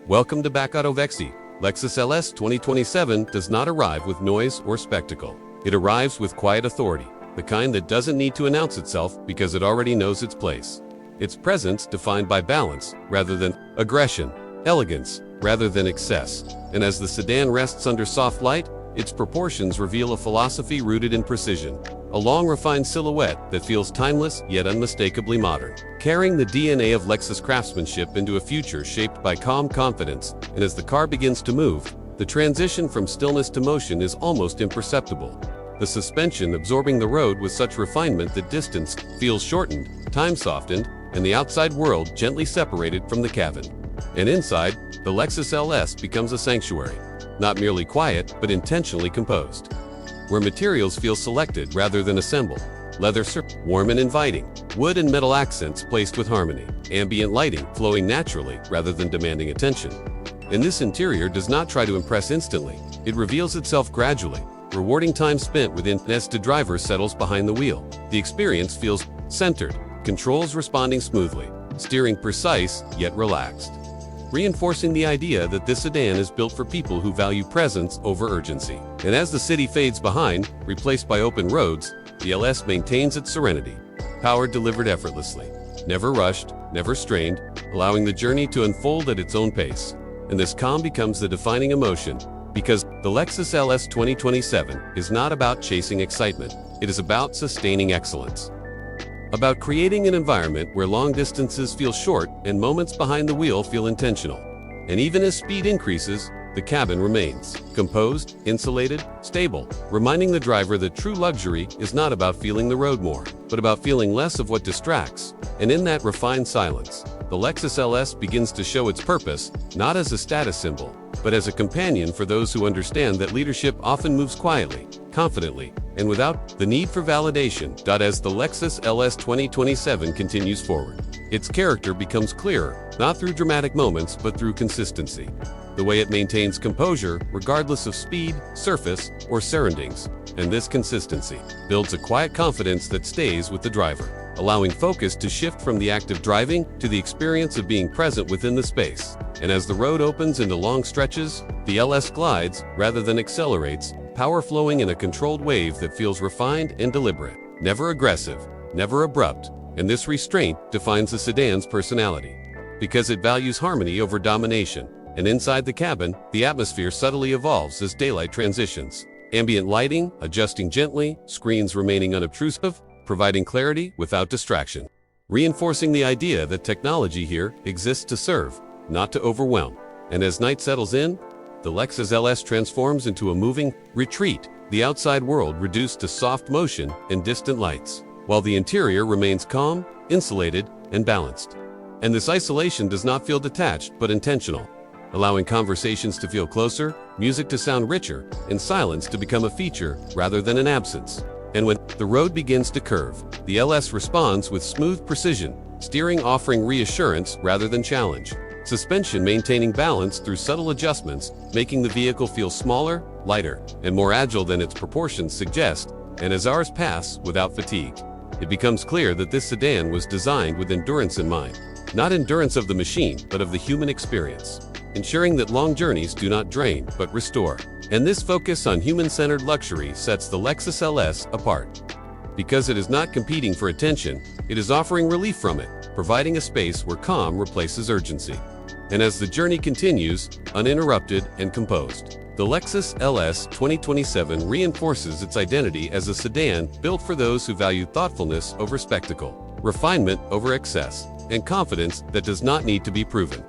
Welcome to Back Auto Vexi. Lexus LS 2027 does not arrive with noise or spectacle. It arrives with quiet authority, the kind that doesn't need to announce itself because it already knows its place. Its presence defined by balance rather than aggression, elegance rather than excess. And as the sedan rests under soft light, its proportions reveal a philosophy rooted in precision. A long refined silhouette that feels timeless yet unmistakably modern, carrying the DNA of Lexus craftsmanship into a future shaped by calm confidence. And as the car begins to move, the transition from stillness to motion is almost imperceptible. The suspension absorbing the road with such refinement that distance feels shortened, time softened, and the outside world gently separated from the cabin. And inside, the Lexus LS becomes a sanctuary, not merely quiet, but intentionally composed, where materials feel selected rather than assembled. Leather warm and inviting, wood and metal accents placed with harmony, ambient lighting flowing naturally rather than demanding attention. And this interior does not try to impress instantly, it reveals itself gradually, rewarding time spent within as the driver settles behind the wheel. The experience feels centered, controls responding smoothly, steering precise yet relaxed, reinforcing the idea that this sedan is built for people who value presence over urgency. And as the city fades behind, replaced by open roads, the LS maintains its serenity. Power delivered effortlessly, never rushed, never strained, allowing the journey to unfold at its own pace. And this calm becomes the defining emotion, because the Lexus LS 2027 is not about chasing excitement, it is about sustaining excellence. About creating an environment where long distances feel short and moments behind the wheel feel intentional. And even as speed increases, the cabin remains composed, insulated, stable, reminding the driver that true luxury is not about feeling the road more, but about feeling less of what distracts. And in that refined silence, the Lexus LS begins to show its purpose, not as a status symbol, but as a companion for those who understand that leadership often moves quietly, confidently, and without the need for validation. As the Lexus LS 2027 continues forward, its character becomes clearer, not through dramatic moments but through consistency. The way it maintains composure regardless of speed, surface, or surroundings. And this consistency builds a quiet confidence that stays with the driver, allowing focus to shift from the act of driving to the experience of being present within the space. And as the road opens into long stretches, the LS glides rather than accelerates, power flowing in a controlled wave that feels refined and deliberate, never aggressive, never abrupt. And this restraint defines the sedan's personality, because it values harmony over domination. And inside the cabin, the atmosphere subtly evolves as daylight transitions. Ambient lighting adjusting gently, screens remaining unobtrusive, providing clarity without distraction, reinforcing the idea that technology here exists to serve, not to overwhelm. And as night settles in, the Lexus LS transforms into a moving retreat, the outside world reduced to soft motion and distant lights, while the interior remains calm, insulated, and balanced. And this isolation does not feel detached but intentional, allowing conversations to feel closer, music to sound richer, and silence to become a feature rather than an absence. And when the road begins to curve, the LS responds with smooth precision, steering offering reassurance rather than challenge, suspension maintaining balance through subtle adjustments, making the vehicle feel smaller, lighter, and more agile than its proportions suggest. And as hours pass without fatigue, it becomes clear that this sedan was designed with endurance in mind. Not endurance of the machine, but of the human experience, ensuring that long journeys do not drain, but restore. And this focus on human-centered luxury sets the Lexus LS apart. Because it is not competing for attention, it is offering relief from it, providing a space where calm replaces urgency. And as the journey continues, uninterrupted and composed, the Lexus LS 2027 reinforces its identity as a sedan built for those who value thoughtfulness over spectacle, refinement over excess, and confidence that does not need to be proven.